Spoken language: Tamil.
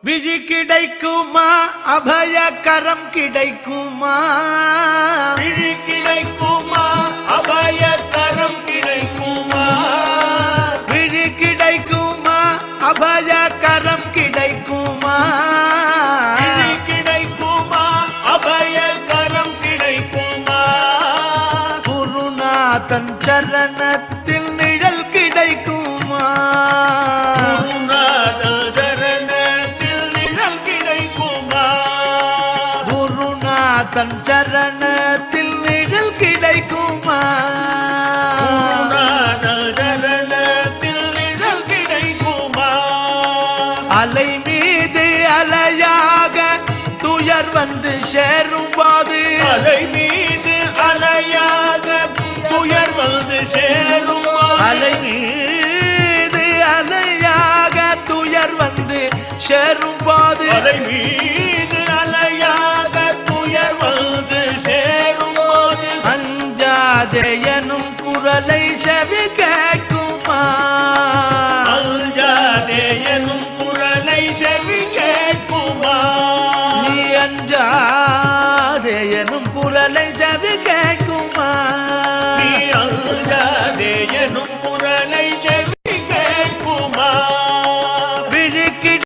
விழி கிடைக்குமா அபயகரம் கிடைக்குமா விழி கிடைக்குமா அபயகரம் கிடைக்குமா விழி கிடைக்குமா அபயகரம் கிடைக்குமா விழி கிடைக்குமா அபயகரம் கிடைக்குமா குருநாதன் சரணத்தில் நிழல் கிடைக்குமா தன் சரணத்தில் நிழல் கிடைக்குமா சரணத்தில் நிழல் கிடைக்குமா அலை மீது அலையாக துயர் வந்து சேரும்போது அலை மீது அலையாக துயர் வந்து சேரும் அலை மீது அலையாக துயர் வந்து சேரும்போது அலை மீது அலையாக துயர் வந்து சேரும் அஞ்சாதே எனும் குரலை செவி கேட்க